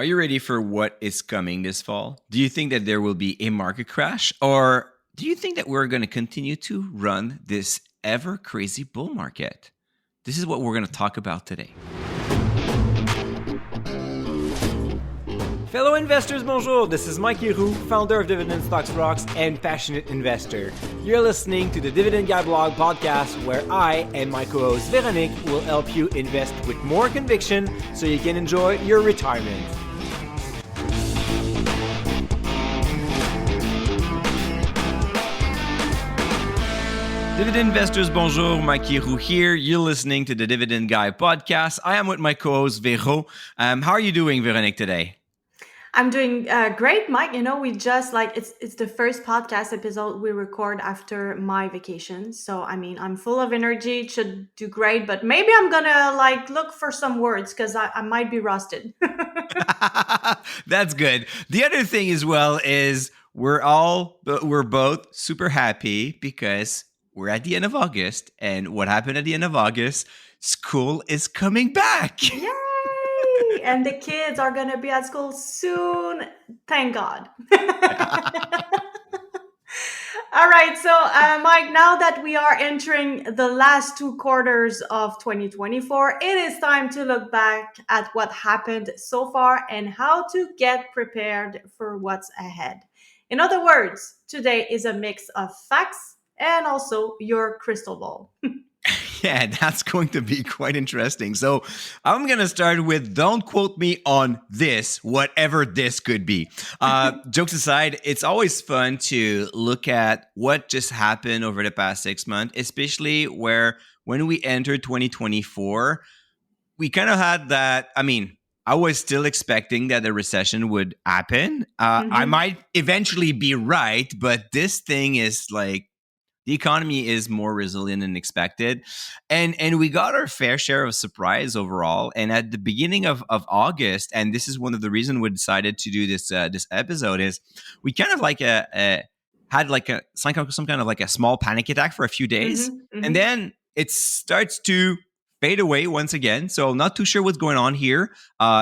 Are you ready for what is coming this fall? Do you think that there will be a market crash, or do you think that we're going to continue to run this ever crazy bull market? This is what we're going to talk about today. Fellow investors, bonjour! This is Mike Leroux, founder of Dividend Rockstar and passionate investor. You're listening to the Dividend Guy blog podcast where I and my co-host Véronique will help you invest with more conviction so you can enjoy your retirement. Dividend investors, bonjour. Mike Leroux here. You're listening to the Dividend Guy podcast. I am with my co-host Véro. How are you doing, Véronique, today? I'm doing great, Mike. You know, we just it's the first podcast episode we record after my vacation. So, I mean, I'm full of energy. It should do great, but maybe I'm gonna look for some words because I might be rusted. That's good. The other thing as well is we're both super happy because we're at the end of August, and what happened at the end of August? School is coming back. Yay! And the kids are going to be at school soon. Thank God. All right. So, Mike, now that we are entering the last two quarters of 2024, it is time to look back at what happened so far and how to get prepared for what's ahead. In other words, today is a mix of facts and also your crystal ball. Yeah, that's going to be quite interesting. So I'm going to start with, don't quote me on this, whatever this could be. Jokes aside, it's always fun to look at what just happened over the past 6 months, especially when we entered 2024, we kind of had that, I was still expecting that a recession would happen. I might eventually be right, but this thing is the economy is more resilient than expected. And we got our fair share of surprise overall. And at the beginning of August, and this is one of the reasons we decided to do this episode, is we kind of had some kind of a small panic attack for a few days. And then it starts to fade away once again. So not too sure what's going on here.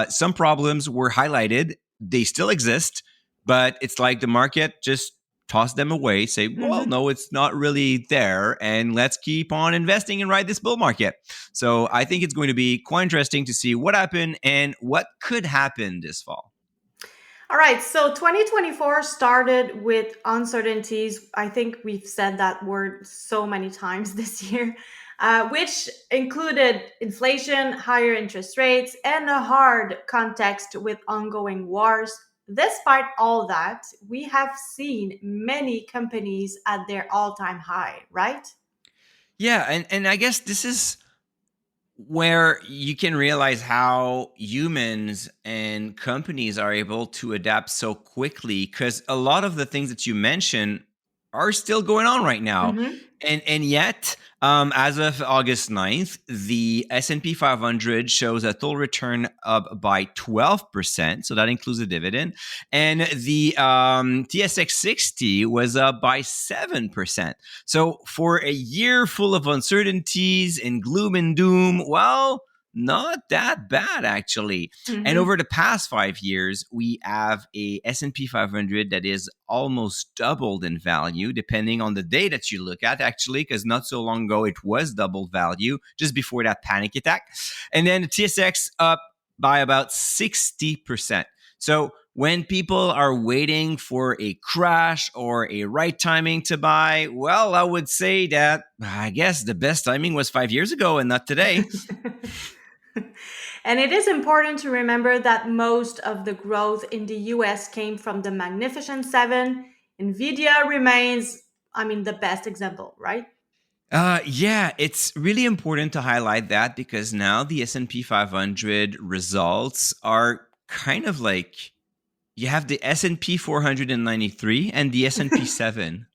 Some problems were highlighted. They still exist, but it's like the market just toss them away, say, well, no, it's not really there, and let's keep on investing and ride this bull market. So I think it's going to be quite interesting to see what happened and what could happen this fall. All right, so 2024 started with uncertainties. I think we've said that word so many times this year, which included inflation, higher interest rates, and a hard context with ongoing wars. Despite all that, we have seen many companies at their all-time high, right? Yeah, and I guess this is where you can realize how humans and companies are able to adapt so quickly, because a lot of the things that you mentioned are still going on right now. And yet, as of August 9th, the S&P 500 shows a total return up by 12%. So that includes the dividend. And the TSX 60 was up by 7%. So for a year full of uncertainties and gloom and doom, well, not that bad, actually. And over the past 5 years, we have a S&P 500 that is almost doubled in value, depending on the day that you look at, actually, because not so long ago, it was double value, just before that panic attack. And then the TSX up by about 60%. So when people are waiting for a crash or a right timing to buy, well, I would say that I guess the best timing was 5 years ago and not today. And it is important to remember that most of the growth in the US came from the Magnificent Seven. Nvidia remains, the best example, right? Yeah, it's really important to highlight that because now the S&P 500 results are kind of like you have the S&P 493 and the S&P 7.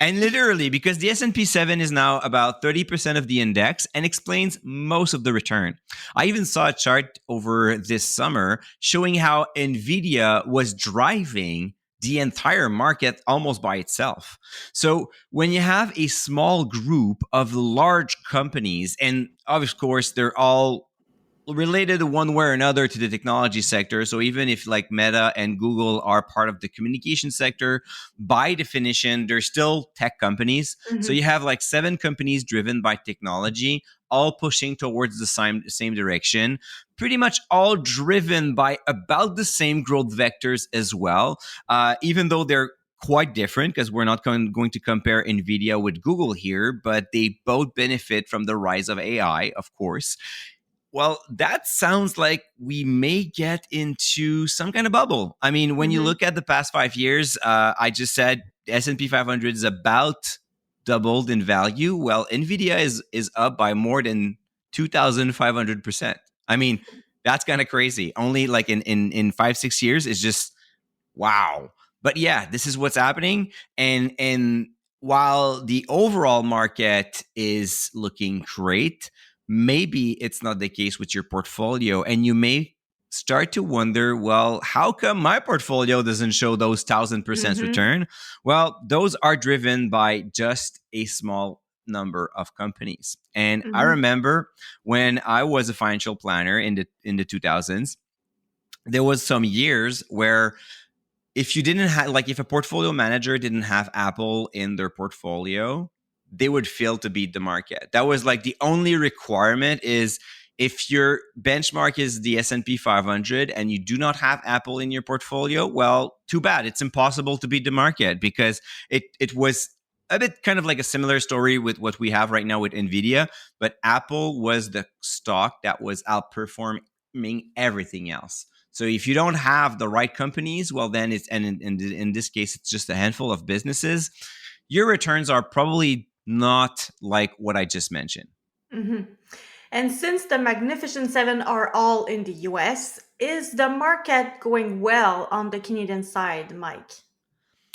And literally, because the S&P 7 is now about 30% of the index and explains most of the return. I even saw a chart over this summer showing how Nvidia was driving the entire market almost by itself. So when you have a small group of large companies, and of course, they're all related one way or another to the technology sector. So even if like Meta and Google are part of the communication sector, by definition, they're still tech companies. So you have like 7 companies driven by technology, all pushing towards the same direction, pretty much all driven by about the same growth vectors as well, even though they're quite different, because we're not going to compare Nvidia with Google here, but they both benefit from the rise of AI, of course. Well, that sounds like we may get into some kind of bubble. I mean, when you look at the past 5 years, I just said S&P 500 is about doubled in value. Well, Nvidia is up by more than 2,500%. I mean, that's kind of crazy. Only like in 5-6 years is just wow. But yeah, this is what's happening. And while the overall market is looking great, maybe it's not the case with your portfolio. And you may start to wonder, well, how come my portfolio doesn't show those 1,000% return? Well, those are driven by just a small number of companies. And I remember when I was a financial planner in the 2000s, there was some years where if you didn't have, like, if a portfolio manager didn't have Apple in their portfolio, they would fail to beat the market. That was like the only requirement is if your benchmark is the S&P 500 and you do not have Apple in your portfolio, well, too bad. It's impossible to beat the market, because it was a bit kind of like a similar story with what we have right now with Nvidia, but Apple was the stock that was outperforming everything else. So if you don't have the right companies, well, then it's, and in this case, it's just a handful of businesses, your returns are probably not like what I just mentioned. And since the Magnificent Seven are all in the US, is the market going well on the Canadian side, Mike?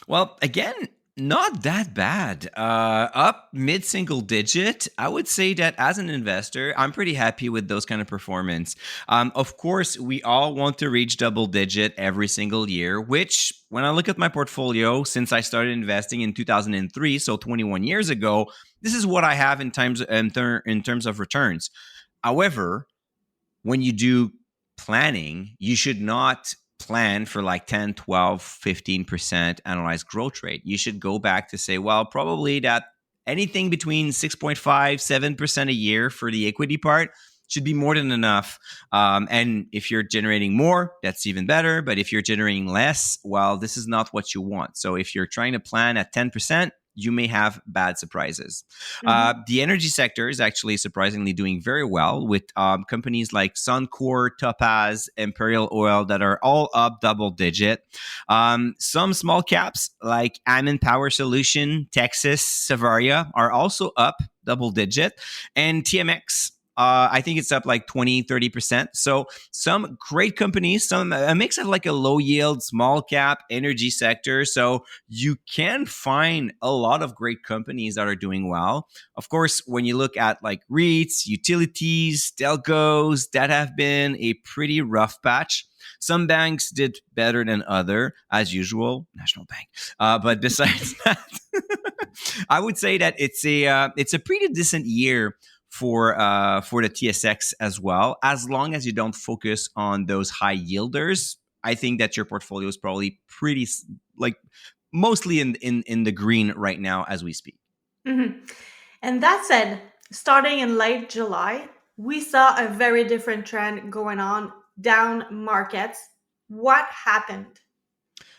Well, again, not that bad. Up mid-single digit. I would say that as an investor, I'm pretty happy with those kind of performance. Of course, we all want to reach double digit every single year, which when I look at my portfolio since I started investing in 2003, so 21 years ago, this is what I have in terms of returns. However, when you do planning, you should not plan for like 10, 12, 15% annualized growth rate. You should go back to say, well, probably that anything between 6.5, 7% a year for the equity part should be more than enough. And if you're generating more, that's even better. But if you're generating less, well, this is not what you want. So if you're trying to plan at 10%, you may have bad surprises. The energy sector is actually surprisingly doing very well with companies like Suncor, Topaz, Imperial Oil that are all up double digit. Some small caps like Ammon Power Solution, Texas, Savaria are also up double digit. And TMX, I think it's up like 20, 30%. So some great companies, a mix of like a low yield, small cap energy sector. So you can find a lot of great companies that are doing well. Of course, when you look at like REITs, utilities, telcos, that have been a pretty rough patch. Some banks did better than other, as usual, National Bank. But besides that, I would say that it's a pretty decent year for the TSX as well, as long as you don't focus on those high yielders. I think that your portfolio is probably pretty like mostly in the green right now as we speak. And that said, starting in late July, we saw a very different trend going on down markets. What happened?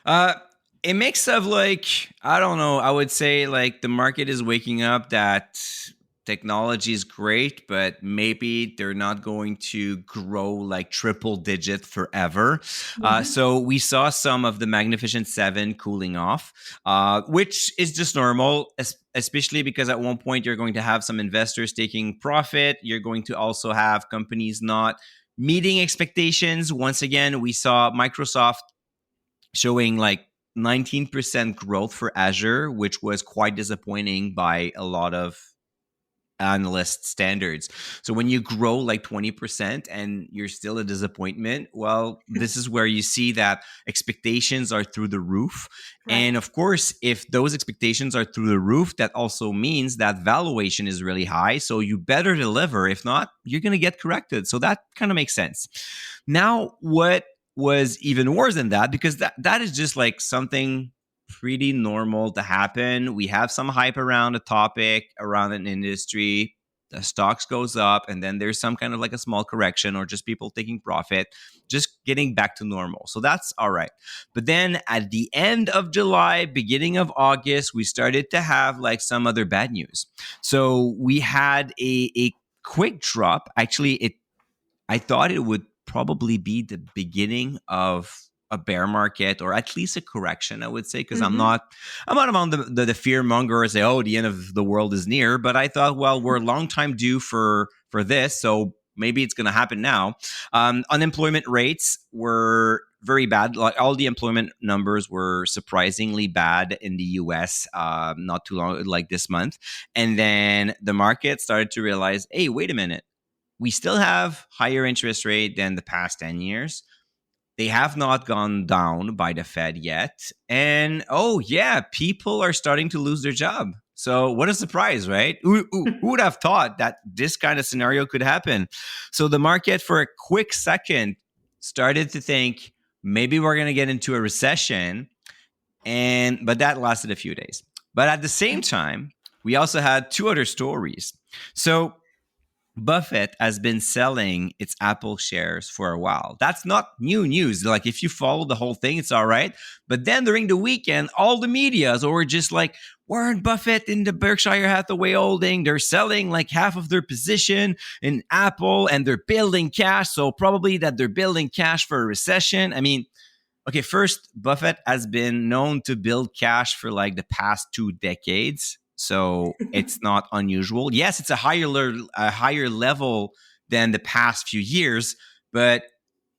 A mix of like, I don't know, I would say like the market is waking up that technology is great, but maybe they're not going to grow like triple digit forever. So we saw some of the Magnificent Seven cooling off, which is just normal, especially because at one point you're going to have some investors taking profit. You're going to also have companies not meeting expectations. Once again, we saw Microsoft showing like 19% growth for Azure, which was quite disappointing by a lot of analyst standards. So when you grow like 20% and you're still a disappointment, well, this is where you see that expectations are through the roof. Right. And of course, if those expectations are through the roof, that also means that valuation is really high. So you better deliver. If not, you're going to get corrected. So that kind of makes sense. Now, what was even worse than that, because that is just like something pretty normal to happen. We have some hype around a topic, around an industry. The stocks goes up, and then there's some kind of like a small correction or just people taking profit, just getting back to normal. So that's all right. But then at the end of July, beginning of August, we started to have like some other bad news. So we had a quick drop. Actually, I thought it would probably be the beginning of a bear market, or at least a correction, I would say, because I'm not among the fear monger say, oh, the end of the world is near. But I thought, well, we're a long time due for this, so maybe it's going to happen now. Unemployment rates were very bad. Like all the employment numbers were surprisingly bad in the US not too long, like this month. And then the market started to realize, hey, wait a minute. We still have higher interest rate than the past 10 years. They have not gone down by the Fed yet. And oh, yeah, people are starting to lose their job. So what a surprise, right? Who would have thought that this kind of scenario could happen? So the market for a quick second started to think maybe we're going to get into a recession. But that lasted a few days. But at the same time, we also had two other stories. So Buffett has been selling its Apple shares for a while. That's not new news. Like if you follow the whole thing, it's all right. But then during the weekend, all the medias were just like, Warren Buffett in the Berkshire Hathaway holding, they're selling like half of their position in Apple and they're building cash. So probably that they're building cash for a recession. I mean, okay, first, Buffett has been known to build cash for like the past 2 decades. So it's not unusual. Yes, it's a higher level than the past few years, but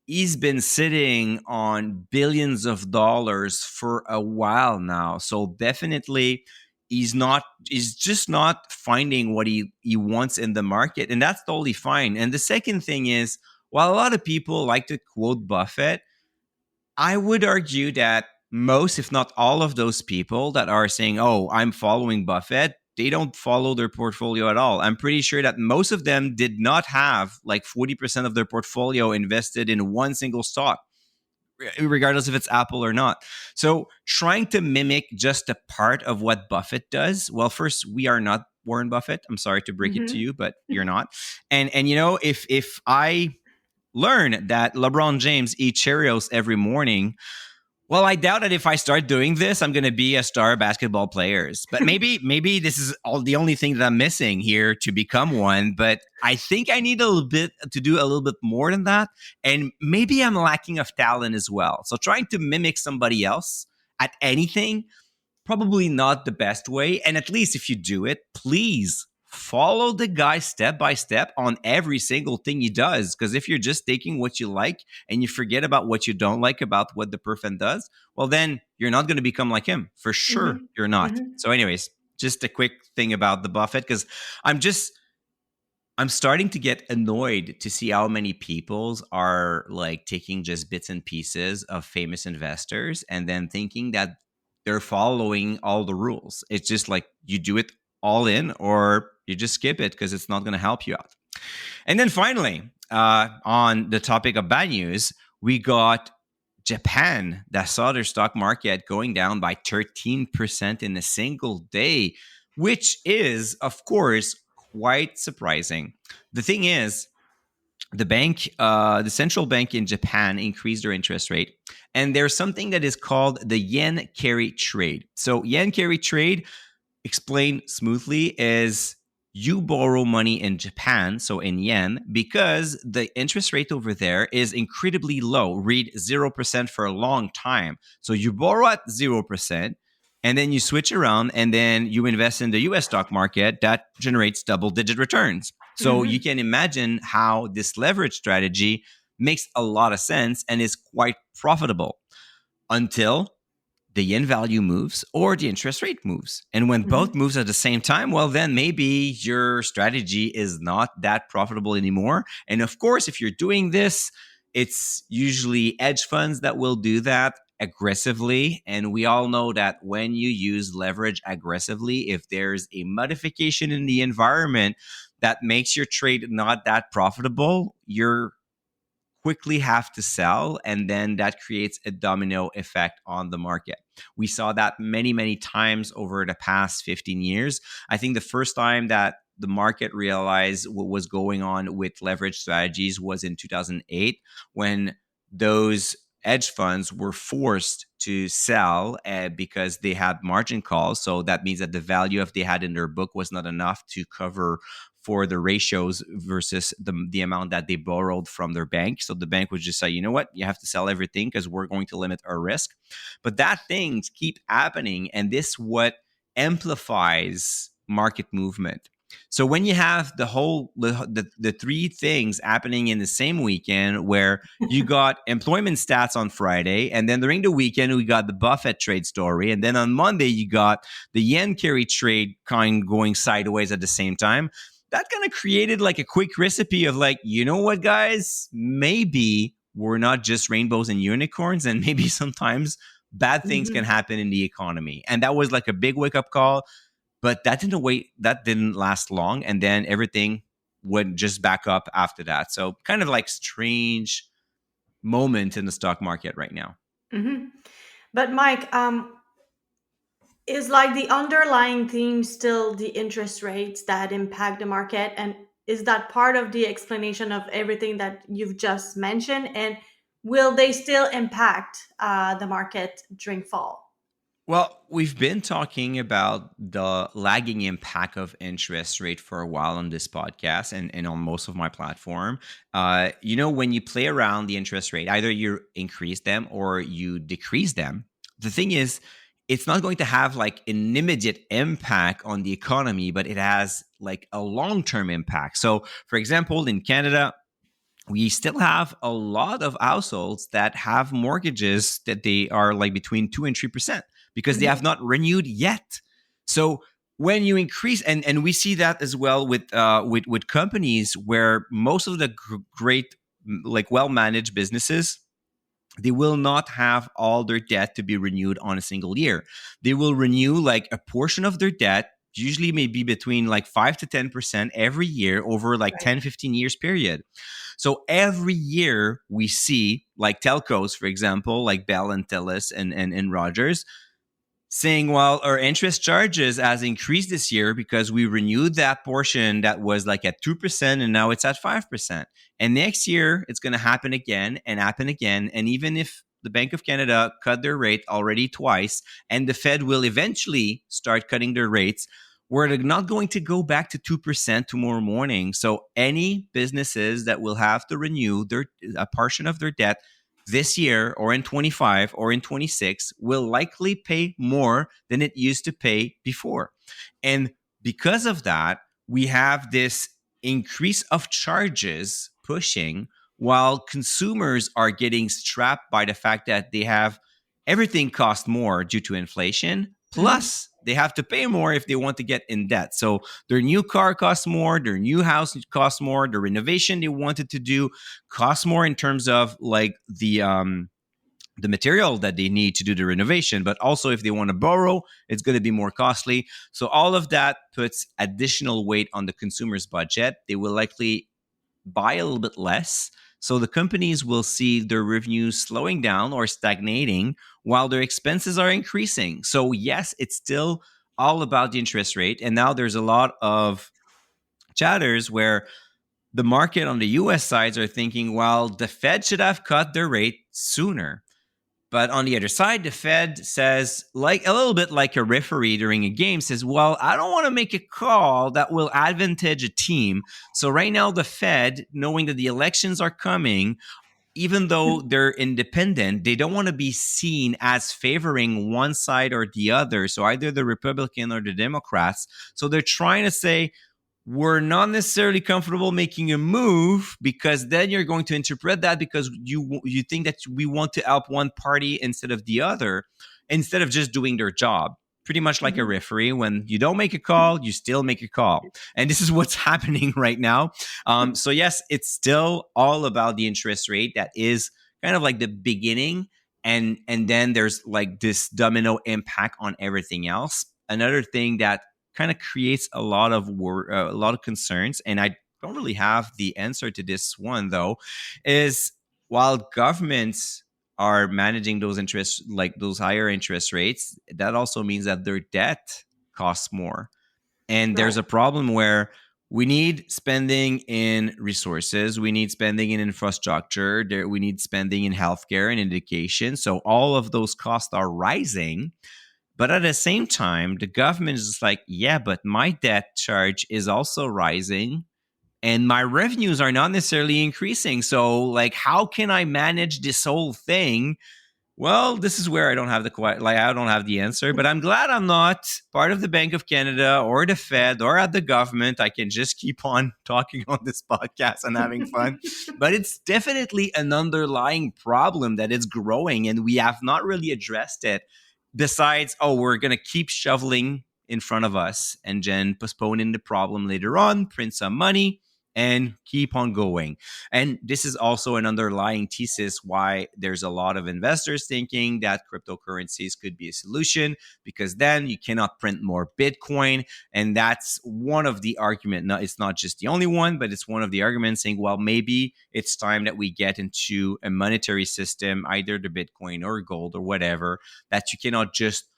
he's been sitting on billions of dollars for a while now. So definitely he's just not finding what he wants in the market. And that's totally fine. And the second thing is, while a lot of people like to quote Buffett, I would argue that most, if not all of those people that are saying, oh, I'm following Buffett, they don't follow their portfolio at all. I'm pretty sure that most of them did not have like 40% of their portfolio invested in one single stock, regardless if it's Apple or not. So trying to mimic just a part of what Buffett does, well, first, we are not Warren Buffett. I'm sorry to break it to you, but you're not. And you know, if I learn that LeBron James eats Cheerios every morning, well, I doubt that if I start doing this, I'm going to be a star basketball player. But maybe this is the only thing that I'm missing here to become one. But I think I need a little bit to do a little bit more than that. And maybe I'm lacking of talent as well. So trying to mimic somebody else at anything, probably not the best way. And at least if you do it, please follow the guy step by step on every single thing he does. Because if you're just taking what you like and you forget about what you don't like about what the person does, well, then you're not going to become like him. For sure, you're not. So anyways, just a quick thing about the Buffett, because I'm starting to get annoyed to see how many people are like taking just bits and pieces of famous investors and then thinking that they're following all the rules. It's just like you do it all in or you just skip it because it's not going to help you out. And then finally, on the topic of bad news, we got Japan that saw their stock market going down by 13% in a single day, which is, of course, quite surprising. The thing is, the central bank in Japan increased their interest rate. And there's something that is called the yen carry trade. So yen carry trade, explained smoothly, is you borrow money in Japan, so in yen, because the interest rate over there is incredibly low, read 0% for a long time. So you borrow at 0%, and then you switch around, and then you invest in the US stock market that generates double-digit returns. So you can imagine how this leverage strategy makes a lot of sense and is quite profitable until the yen value moves or the interest rate moves. And when both Mm-hmm. moves at the same time, well, then maybe your strategy is not that profitable anymore. And of course, if you're doing this, it's usually hedge funds that will do that aggressively. And we all know that when you use leverage aggressively, if there's a modification in the environment that makes your trade not that profitable, you're quickly have to sell, and then that creates a domino effect on the market. We saw that many, many times over the past 15 years. I think the first time that the market realized what was going on with leverage strategies was in 2008, when those hedge funds were forced to sell because they had margin calls. So that means that the value of they had in their book was not enough to cover for the ratios versus the amount that they borrowed from their bank. So the bank would just say, you know what, you have to sell everything because we're going to limit our risk. But that things keep happening, and this what amplifies market movement. So when you have the three things happening in the same weekend, where you got employment stats on Friday, and then during the weekend we got the Buffett trade story, and then on Monday you got the yen carry trade kind of going sideways at the same time, that kind of created like a quick recipe of like, you know what, guys, maybe we're not just rainbows and unicorns, and maybe sometimes bad things can happen in the economy. And that was like a big wake up call. But that didn't last long, and then everything went just back up after that. So kind of like strange moment in the stock market right now. Mm-hmm. But Mike, is like the underlying theme still the interest rates that impact the market? And is that part of the explanation of everything that you've just mentioned? And will they still impact the market during fall? Well, we've been talking about the lagging impact of interest rate for a while on this podcast and on most of my platform. When you play around the interest rate, either you increase them or you decrease them. The thing is, it's not going to have like an immediate impact on the economy, but it has like a long-term impact. So, for example, in Canada, we still have a lot of households that have mortgages that they are like between 2 and 3% because they have not renewed yet. So when you increase, and we see that as well with companies where most of the great, like well managed businesses, they will not have all their debt to be renewed on a single year. They will renew like a portion of their debt, usually maybe between like 5 to 10% every year over like Right. 10, 15 years period. So every year we see like telcos, for example, like Bell and Telus and Rogers, saying, well, our interest charges has increased this year because we renewed that portion that was like at 2% and now it's at 5%. And next year it's going to happen again and happen again. And even if the Bank of Canada cut their rate already twice, and the Fed will eventually start cutting their rates, we're not going to go back to 2% tomorrow morning. So any businesses that will have to renew a portion of their debt this year or in 25 or in 26 will likely pay more than it used to pay before. And because of that, we have this increase of charges pushing, while consumers are getting strapped by the fact that they have everything cost more due to inflation. Mhm. Plus, they have to pay more if they want to get in debt. So their new car costs more, their new house costs more, the renovation they wanted to do costs more in terms of like the material that they need to do the renovation, but also if they want to borrow, it's going to be more costly. So all of that puts additional weight on the consumer's budget. They will likely buy a little bit less. So the companies will see their revenues slowing down or stagnating while their expenses are increasing. So yes, it's still all about the interest rate. And now there's a lot of chatters where the market on the US sides are thinking, well, the Fed should have cut their rate sooner. But on the other side, the Fed says, like a little bit like a referee during a game, says, well, I don't want to make a call that will advantage a team. So right now, the Fed, knowing that the elections are coming, even though they're independent, they don't want to be seen as favoring one side or the other. So either the Republican or the Democrats. So they're trying to say, we're not necessarily comfortable making a move, because then you're going to interpret that because you think that we want to help one party instead of the other, instead of just doing their job. Pretty much like a referee. When you don't make a call, you still make a call. And this is what's happening right now. So yes, it's still all about the interest rate. That is kind of like the beginning. And then there's like this domino impact on everything else. Another thing that kind of creates a lot of concerns, and I don't really have the answer to this one though, is while governments are managing those interests, like those higher interest rates, that also means that their debt costs more. And there's a problem where we need spending in resources, we need spending in infrastructure, we need spending in healthcare and education. So all of those costs are rising. But at the same time, the government is just like, yeah, but my debt charge is also rising and my revenues are not necessarily increasing. So like, how can I manage this whole thing? Well, this is where I don't have the answer, but I'm glad I'm not part of the Bank of Canada or the Fed or at the government. I can just keep on talking on this podcast and having fun. But it's definitely an underlying problem that is growing, and we have not really addressed it. Besides, we're going to keep shoveling in front of us and then postponing the problem later on, print some money, and keep on going. And this is also an underlying thesis why there's a lot of investors thinking that cryptocurrencies could be a solution, because then you cannot print more Bitcoin. And that's one of the arguments. No, it's not just the only one, but it's one of the arguments saying, well, maybe it's time that we get into a monetary system, either the Bitcoin or gold or whatever, that you cannot just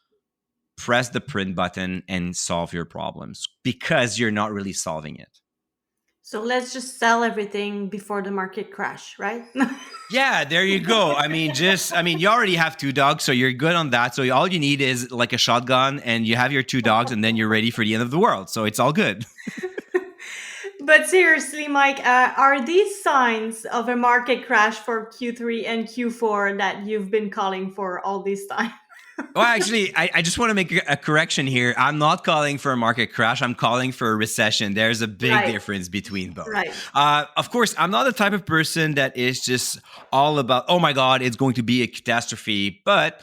press the print button and solve your problems, because you're not really solving it. So let's just sell everything before the market crash, right? Yeah, there you go. You already have 2 dogs, so you're good on that. So all you need is like a shotgun, and you have your 2 dogs, and then you're ready for the end of the world. So it's all good. But seriously, Mike, are these signs of a market crash for Q3 and Q4 that you've been calling for all this time? Well, actually, I just want to make a correction here. I'm not calling for a market crash. I'm calling for a recession. There's a big difference between both. Right. Of course, I'm not the type of person that is just all about, oh my God, it's going to be a catastrophe. But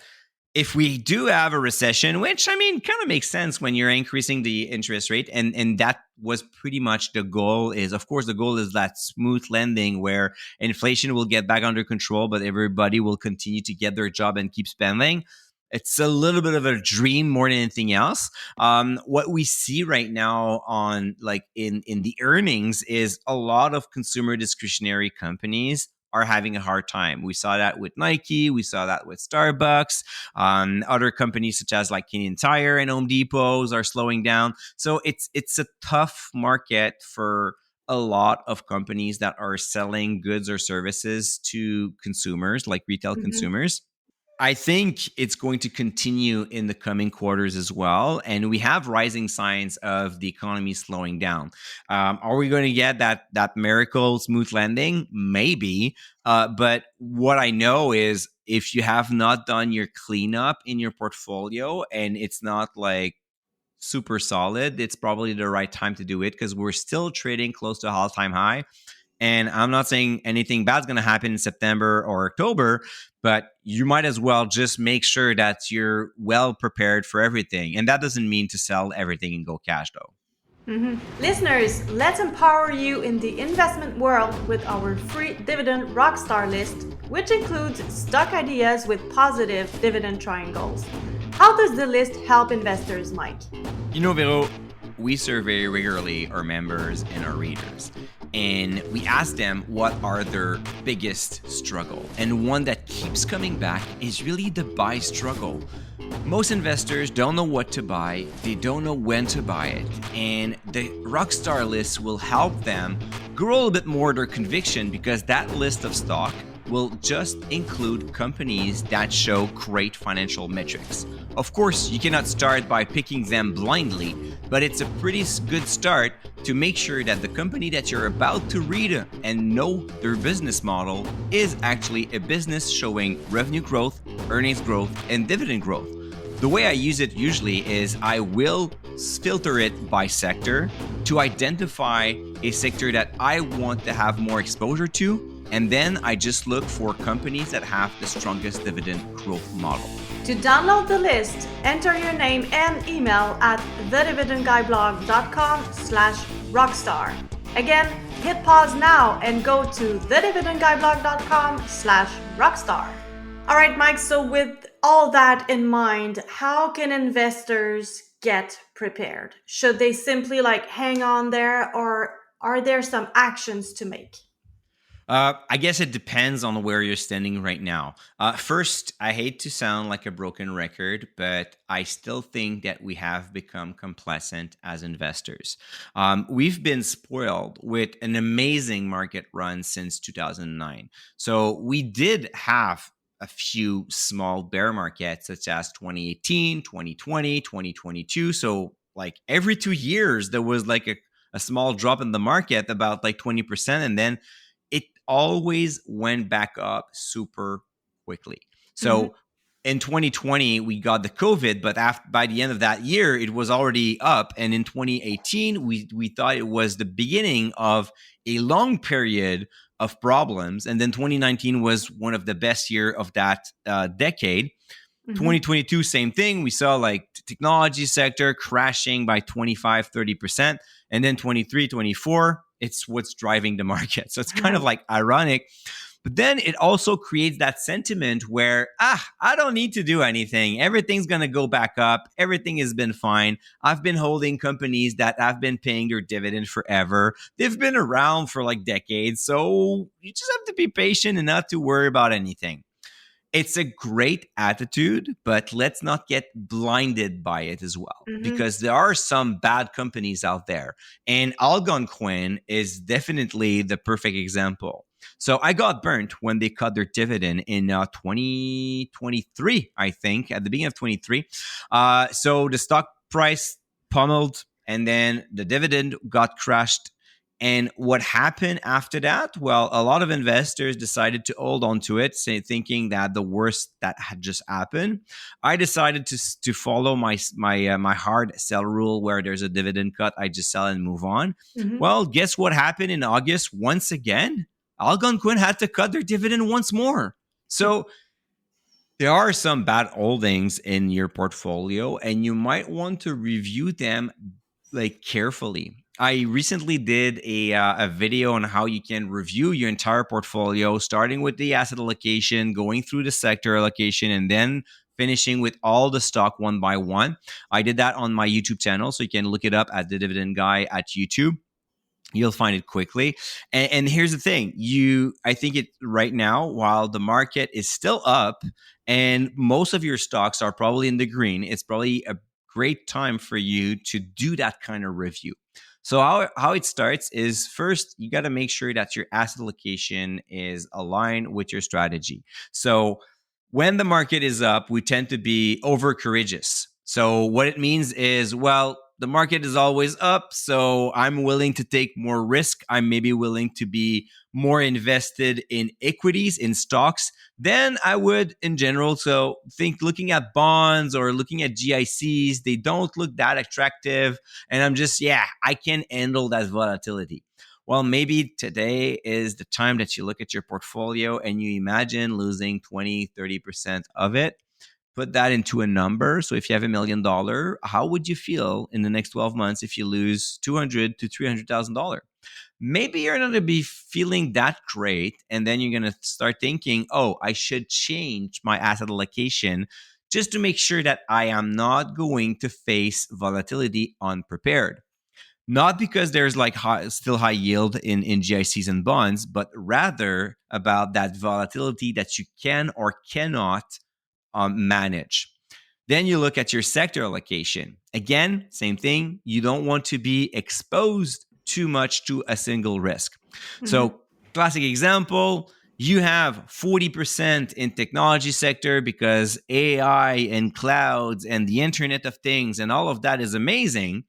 if we do have a recession, which kind of makes sense when you're increasing the interest rate, and that was pretty much the goal is, of course, the goal is that smooth landing where inflation will get back under control, but everybody will continue to get their job and keep spending. It's a little bit of a dream more than anything else. What we see right now on in the earnings is a lot of consumer discretionary companies are having a hard time. We saw that with Nike. We saw that with Starbucks. Other companies such as like Canadian Tire and Home Depots are slowing down. So it's a tough market for a lot of companies that are selling goods or services to consumers, like retail consumers. I think it's going to continue in the coming quarters as well. And we have rising signs of the economy slowing down. Are we going to get that miracle smooth landing? Maybe. But what I know is if you have not done your cleanup in your portfolio and it's not like super solid, it's probably the right time to do it, because we're still trading close to all-time high. And I'm not saying anything bad's going to happen in September or October, but you might as well just make sure that you're well prepared for everything. And that doesn't mean to sell everything and go cash, though. Listeners, let's empower you in the investment world with our free Dividend Rockstar list, which includes stock ideas with positive dividend triangles. How does the list help investors, Mike? Vero, we survey regularly our members and our readers. And we ask them what are their biggest struggle. And one that keeps coming back is really the buy struggle. Most investors don't know what to buy. They don't know when to buy it. And the Rockstar list will help them grow a little bit more their conviction, because that list of stock will just include companies that show great financial metrics. Of course, you cannot start by picking them blindly, but it's a pretty good start to make sure that the company that you're about to read and know their business model is actually a business showing revenue growth, earnings growth, and dividend growth. The way I use it usually is I will filter it by sector to identify a sector that I want to have more exposure to. And then I just look for companies that have the strongest dividend growth model. To download the list, enter your name and email at thedividendguyblog.com/rockstar. Again, hit pause now and go to thedividendguyblog.com/rockstar. All right, Mike, so with all that in mind, how can investors get prepared? Should they simply hang on there, or are there some actions to make? I guess it depends on where you're standing right now. First, I hate to sound like a broken record, but I still think that we have become complacent as investors. We've been spoiled with an amazing market run since 2009. So we did have a few small bear markets, such as 2018, 2020, 2022. So every 2 years, there was a small drop in the market, about 20%. And then it always went back up super quickly. So in 2020, we got the COVID, but by the end of that year, it was already up. And in 2018, we thought it was the beginning of a long period of problems. And then 2019 was one of the best year of that decade. 2022, same thing. We saw technology sector crashing by 25-30%. And then 23, 24, it's what's driving the market. So it's kind of ironic. But then it also creates that sentiment where, I don't need to do anything. Everything's going to go back up. Everything has been fine. I've been holding companies that have been paying their dividend forever. They've been around for decades. So you just have to be patient and not to worry about anything. It's a great attitude, but let's not get blinded by it as well, because there are some bad companies out there. And Algonquin is definitely the perfect example. So I got burnt when they cut their dividend in 2023, I think, at the beginning of 23. So the stock price pummeled, and then the dividend got crushed. And what happened after that? Well, a lot of investors decided to hold on to it, thinking that the worst that had just happened. I decided to follow my hard sell rule, where there's a dividend cut, I just sell and move on. Well, guess what happened in August? Once again, Algonquin had to cut their dividend once more. So there are some bad holdings in your portfolio, and you might want to review them carefully. I recently did a video on how you can review your entire portfolio, starting with the asset allocation, going through the sector allocation, and then finishing with all the stock one by one. I did that on my YouTube channel, so you can look it up at The Dividend Guy at YouTube. You'll find it quickly. And here's the thing. I think it right now, while the market is still up and most of your stocks are probably in the green, it's probably a great time for you to do that kind of review. So how it starts is, first, you got to make sure that your asset allocation is aligned with your strategy. So when the market is up, we tend to be over courageous. So what it means is, well, the market is always up, so I'm willing to take more risk. I'm maybe willing to be more invested in equities, in stocks, than I would in general. So looking at bonds or looking at GICs, they don't look that attractive. And I'm just, I can handle that volatility. Well, maybe today is the time that you look at your portfolio and you imagine losing 20-30% of it. Put that into a number. So if you have $1 million, how would you feel in the next 12 months if you lose $200,000 to $300,000? Maybe you're not going to be feeling that great. And then you're going to start thinking, I should change my asset allocation just to make sure that I am not going to face volatility unprepared. Not because there's still high yield in GICs and bonds, but rather about that volatility that you can or cannot manage. Then you look at your sector allocation. Again, same thing. You don't want to be exposed too much to a single risk. So classic example, you have 40% in technology sector because AI and clouds and the Internet of Things and all of that is amazing.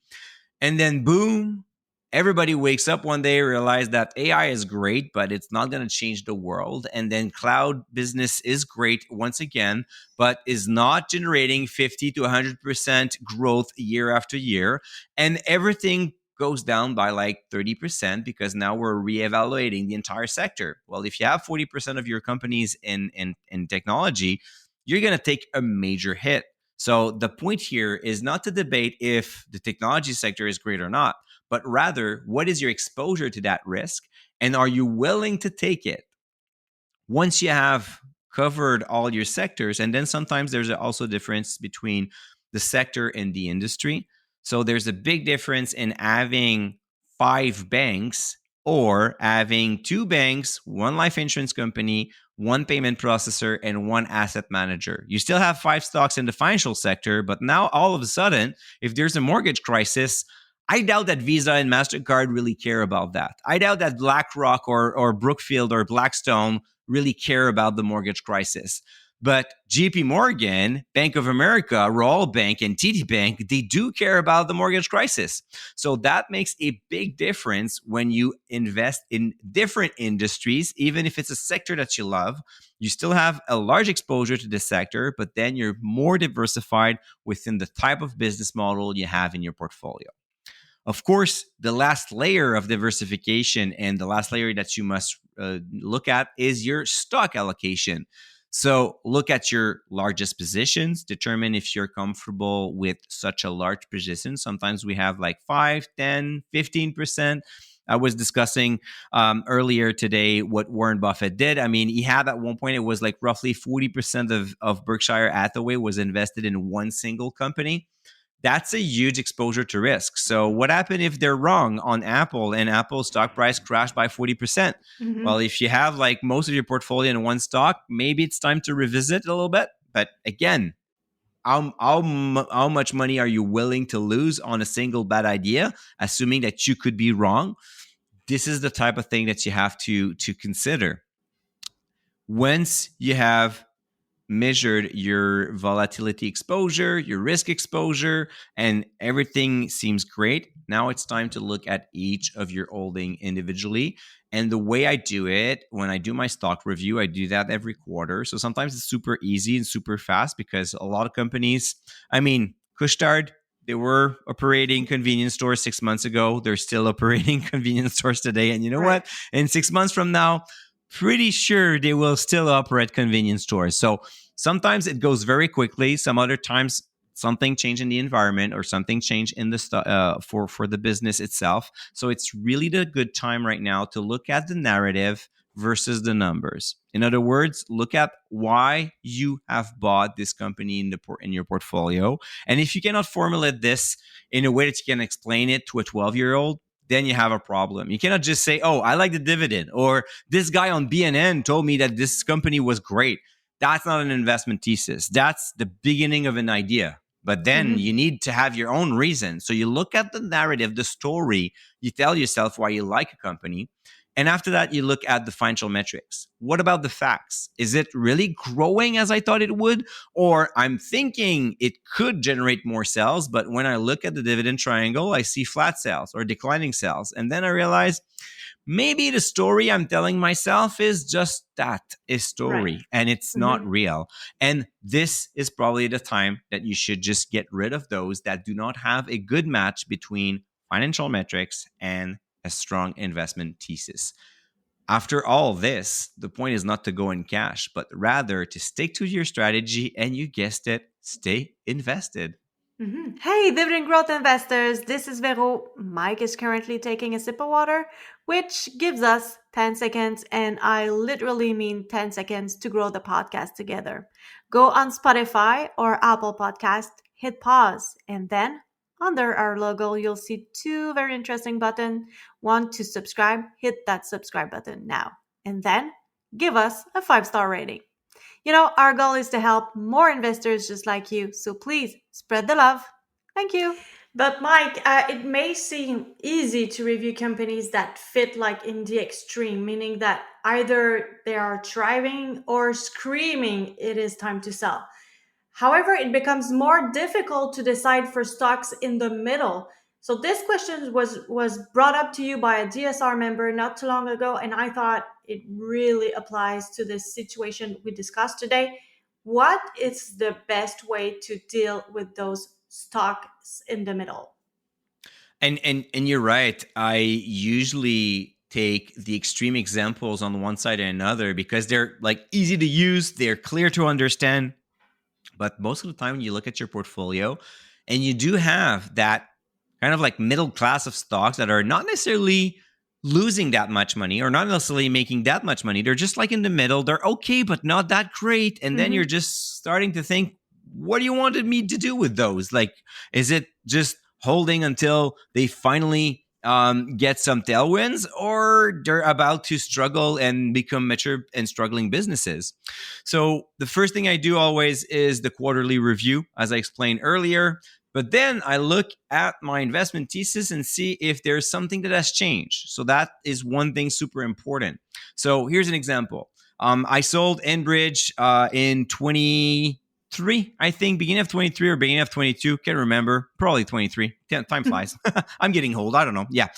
And then boom, everybody wakes up one day, realize that AI is great, but it's not going to change the world. And then cloud business is great once again, but is not generating 50 to 100% growth year after year. And everything goes down by like 30% because now we're reevaluating the entire sector. Well, if you have 40% of your companies in technology, you're going to take a major hit. So the point here is not to debate if the technology sector is great or not, but rather, what is your exposure to that risk? And are you willing to take it? Once you have covered all your sectors, and then sometimes there's also a difference between the sector and the industry. So there's a big difference in having 5 banks or having 2 banks, one life insurance company, one payment processor, and one asset manager. You still have 5 stocks in the financial sector, but now all of a sudden, if there's a mortgage crisis, I doubt that Visa and MasterCard really care about that. I doubt that BlackRock or Brookfield or Blackstone really care about the mortgage crisis. But JP Morgan, Bank of America, Royal Bank, and TD Bank, they do care about the mortgage crisis. So that makes a big difference when you invest in different industries, even if it's a sector that you love. You still have a large exposure to this sector, but then you're more diversified within the type of business model you have in your portfolio. Of course, the last layer of diversification and the last layer that you must look at is your stock allocation. So look at your largest positions, determine if you're comfortable with such a large position. Sometimes we have like 5, 10, 15%. I was discussing earlier today what Warren Buffett did. I mean, he had at one point, it was like roughly 40% of Berkshire Hathaway was invested in one single company. That's a huge exposure to risk. So what happened if they're wrong on Apple and Apple's stock price crashed by 40%? Well, if you have like most of your portfolio in one stock, maybe it's time to revisit a little bit. But again, how much money are you willing to lose on a single bad idea, assuming that you could be wrong? This is the type of thing that you have to consider. Once you have measured your volatility exposure, your risk exposure, and everything seems great, now it's time to look at each of your holding individually. And the way I do it, when I do my stock review, I do that every quarter. So sometimes it's super easy and super fast because a lot of companies, I mean, Couche-Tard, they were operating convenience stores 6 months ago. They're still operating convenience stores today. And you know what? In 6 months from now, pretty sure they will still operate convenience stores. So sometimes it goes very quickly. Some other times something changed in the environment or something changed in the for the business itself. So it's really the good time right now to look at the narrative versus the numbers. In other words, look at why you have bought this company in your portfolio. And if you cannot formulate this in a way that you can explain it to a 12-year-old, then you have a problem. You cannot just say, oh, I like the dividend, or this guy on BNN told me that this company was great. That's not an investment thesis. That's the beginning of an idea. But then you need to have your own reason. So you look at the narrative, the story, you tell yourself why you like a company. And after that, you look at the financial metrics. What about the facts? Is it really growing as I thought it would? Or I'm thinking it could generate more sales, but when I look at the dividend triangle, I see flat sales or declining sales. And then I realize maybe the story I'm telling myself is just that, a story, and it's not real. And this is probably the time that you should just get rid of those that do not have a good match between financial metrics and a strong investment thesis. After all this, the point is not to go in cash, but rather to stick to your strategy and, you guessed it, stay invested. Hey, dividend growth investors, this is Vero. Mike is currently taking a sip of water, which gives us 10 seconds, and I literally mean 10 seconds to grow the podcast together. Go on Spotify or Apple Podcast, hit pause, and then under our logo, you'll see 2 very interesting buttons. One to subscribe, hit that subscribe button now, and then give us a 5-star rating. You know, our goal is to help more investors just like you. So please spread the love. Thank you. But Mike, it may seem easy to review companies that fit like in the extreme, meaning that either they are thriving or screaming it is time to sell. However, it becomes more difficult to decide for stocks in the middle. So this question was brought up to you by a DSR member not too long ago, and I thought it really applies to this situation we discussed today. What is the best way to deal with those stocks in the middle? And you're right. I usually take the extreme examples on one side and another because they're like easy to use, they're clear to understand. But most of the time, when you look at your portfolio and you do have that kind of like middle class of stocks that are not necessarily losing that much money or not necessarily making that much money. They're just like in the middle. They're okay, but not that great. And then you're just starting to think, what do you wanted me to do with those? Like, is it just holding until they finally get some tailwinds, or they're about to struggle and become mature and struggling businesses? So the first thing I do always is the quarterly review, as I explained earlier. But then I look at my investment thesis and see if there's something that has changed. So that is one thing super important. So here's an example. I sold Enbridge in 23, I think, beginning of 23 or beginning of 22. Can't remember. Probably 23. Time flies. I'm getting old. I don't know. Yeah,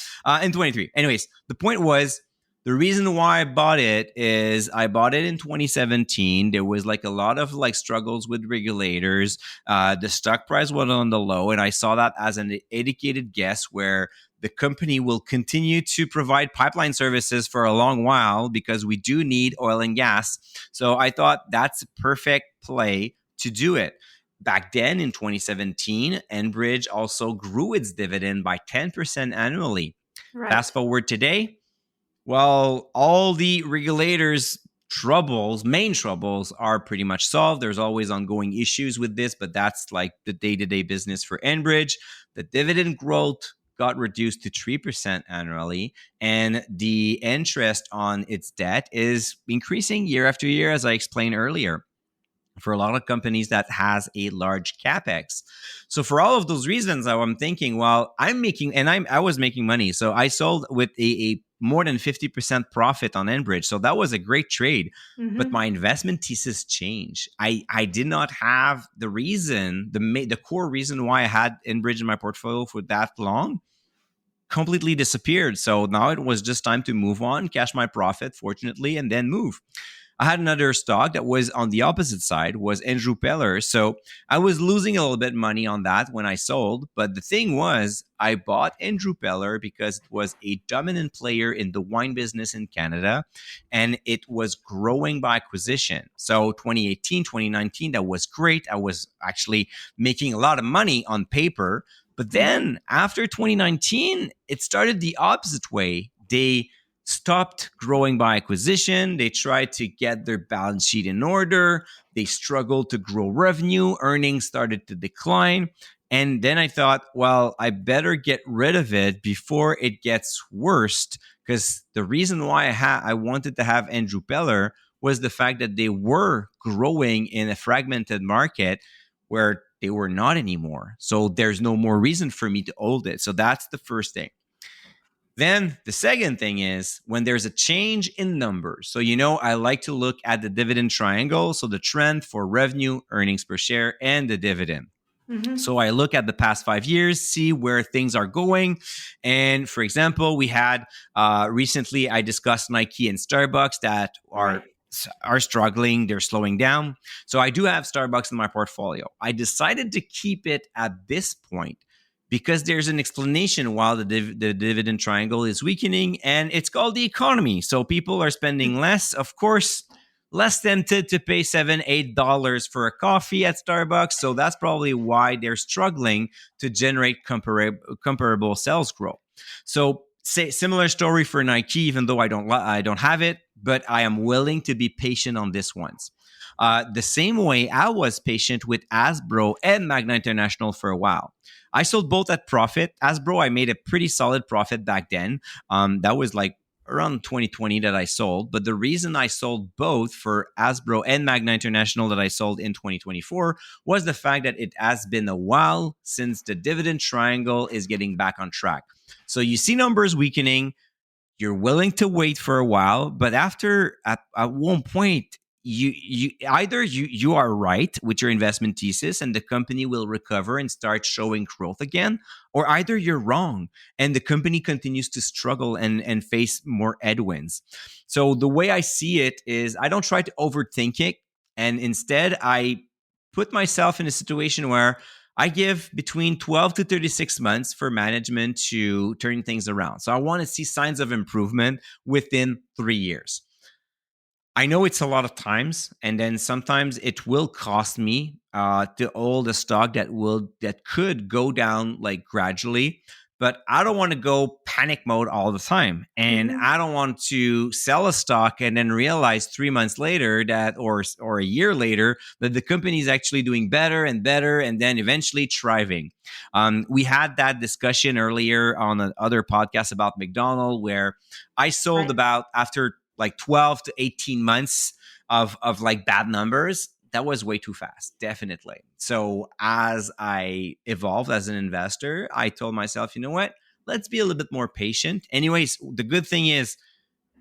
in 23. Anyways, the point was, the reason why I bought it is I bought it in 2017. There was like a lot of like struggles with regulators. The stock price was on the low, and I saw that as an educated guess where the company will continue to provide pipeline services for a long while because we do need oil and gas. So I thought that's a perfect play to do it. Back then in 2017, Enbridge also grew its dividend by 10% annually. Right. Fast forward today, well, all the regulators' main troubles are pretty much solved. There's always ongoing issues with this, but that's like the day-to-day business for Enbridge. The dividend growth got reduced to 3% annually, and the interest on its debt is increasing year after year, as I explained earlier, for a lot of companies that has a large capex. So for all of those reasons, I'm thinking, well, I was making money. So I sold with a more than 50% profit on Enbridge. So that was a great trade. But my investment thesis changed. I did not have the reason, the core reason why I had Enbridge in my portfolio for that long completely disappeared. So now it was just time to move on, cash my profit, fortunately, and then move. I had another stock that was on the opposite side, was Andrew Peller. So I was losing a little bit of money on that when I sold. But the thing was, I bought Andrew Peller because it was a dominant player in the wine business in Canada, and it was growing by acquisition. So 2018, 2019, that was great. I was actually making a lot of money on paper. But then after 2019, it started the opposite way. They stopped growing by acquisition. They tried to get their balance sheet in order. They struggled to grow revenue. Earnings started to decline. And then I thought, well, I better get rid of it before it gets worse. Because the reason why I wanted to have Andrew Peller was the fact that they were growing in a fragmented market where they were not anymore. So there's no more reason for me to hold it. So that's the first thing. Then the second thing is when there's a change in numbers. So, I like to look at the dividend triangle. So the trend for revenue, earnings per share, and the dividend. So I look at the past 5 years, see where things are going. And for example, we had recently, I discussed Nike and Starbucks that are struggling. They're slowing down. So I do have Starbucks in my portfolio. I decided to keep it at this point because there's an explanation why the dividend triangle is weakening, and it's called the economy. So people are spending less, of course, less tempted to pay $7, $8 for a coffee at Starbucks. So that's probably why they're struggling to generate comparable sales growth. So similar story for Nike, even though I don't have it, but I am willing to be patient on this ones. The same way I was patient with Hasbro and Magna International for a while. I sold both at profit. Hasbro, I made a pretty solid profit back then. That was like around 2020 that I sold. But the reason I sold both for Hasbro and Magna International that I sold in 2024 was the fact that it has been a while since the dividend triangle is getting back on track. So you see numbers weakening. You're willing to wait for a while, but at one point, you either you are right with your investment thesis and the company will recover and start showing growth again, or either you're wrong and the company continues to struggle and face more headwinds. So the way I see it is I don't try to overthink it, and instead I put myself in a situation where I give between 12 to 36 months for management to turn things around. So I want to see signs of improvement within 3 years. I know it's a lot of times, and then sometimes it will cost me to hold a stock that could go down like gradually. But I don't want to go panic mode all the time, and I don't want to sell a stock and then realize 3 months later that, or a year later, that the company is actually doing better and better, and then eventually thriving. We had that discussion earlier on another podcast about McDonald's, where I sold about after like 12 to 18 months of like bad numbers. That was way too fast, definitely. So as I evolved as an investor, I told myself, you know what? Let's be a little bit more patient. Anyways, the good thing is,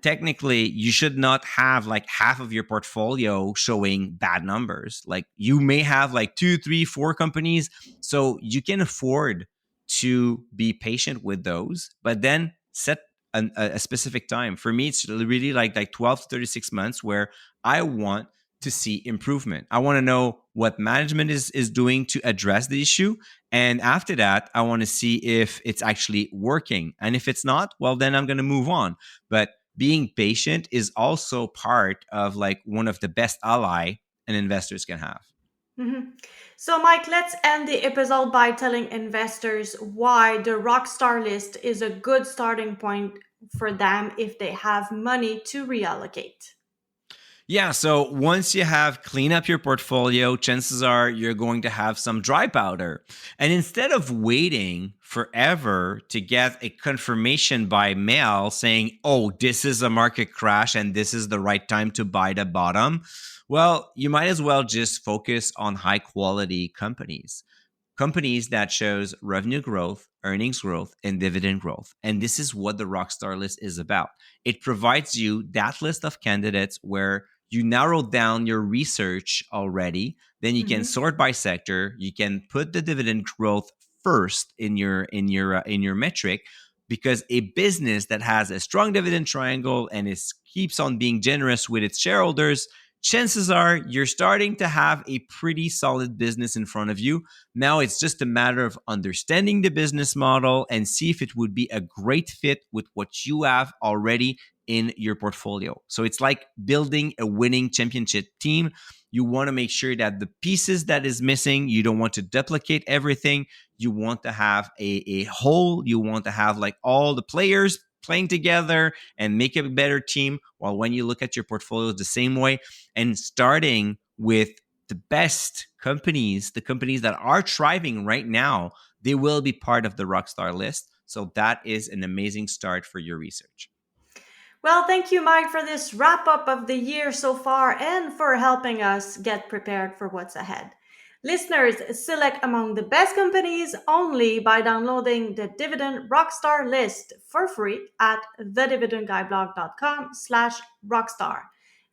technically, you should not have like half of your portfolio showing bad numbers. Like you may have like 2, 3, 4 companies. So you can afford to be patient with those, but then set a specific time. For me, it's really like 12 to 36 months where I want to see improvement. I want to know what management is doing to address the issue. And after that, I want to see if it's actually working. And if it's not, well, then I'm going to move on. But being patient is also part of like one of the best ally an investors can have. Mm-hmm. So, Mike, let's end the episode by telling investors why the Rockstar list is a good starting point for them if they have money to reallocate. Yeah, so once you have cleaned up your portfolio, chances are you're going to have some dry powder. And instead of waiting forever to get a confirmation by mail saying, oh, this is a market crash and this is the right time to buy the bottom, well, you might as well just focus on high quality companies. Companies that shows revenue growth, earnings growth, and dividend growth. And this is what the Rockstar list is about. It provides you that list of candidates where you narrow down your research already. Then you can sort by sector. You can put the dividend growth first in your metric, because a business that has a strong dividend triangle and keeps on being generous with its shareholders, chances are you're starting to have a pretty solid business in front of you. Now it's just a matter of understanding the business model and see if it would be a great fit with what you have already in your portfolio. So it's like building a winning championship team. You want to make sure that the pieces that is missing, you don't want to duplicate everything. You want to have a whole. You want to have like all the players playing together and make a better team. While when you look at your portfolio the same way, and starting with the best companies, the companies that are thriving right now, they will be part of the Rockstar list. So that is an amazing start for your research. Well, thank you, Mike, for this wrap up of the year so far and for helping us get prepared for what's ahead. Listeners, select among the best companies only by downloading the Dividend Rockstar list for free at thedividendguyblog.com/rockstar.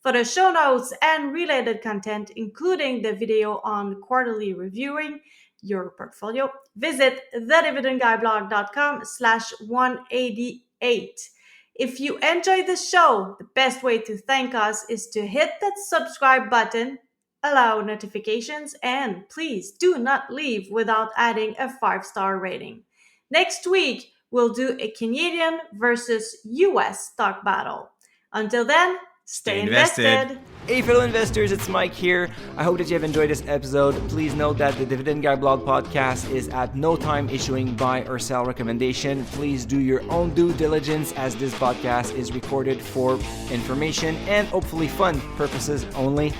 For the show notes and related content, including the video on quarterly reviewing your portfolio, visit thedividendguyblog.com/188. If you enjoyed the show, the best way to thank us is to hit that subscribe button, allow notifications, and please do not leave without adding a 5-star rating. Next week, we'll do a Canadian versus US stock battle. Until then, stay invested. Hey fellow investors, it's Mike here. I hope that you have enjoyed this episode. Please note that the Dividend Guy Blog podcast is at no time issuing buy or sell recommendation. Please do your own due diligence, as this podcast is recorded for information and hopefully fun purposes only.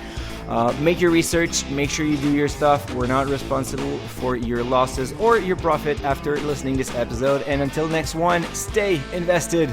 Make your research, make sure you do your stuff. We're not responsible for your losses or your profit after listening to this episode. And until next one, stay invested.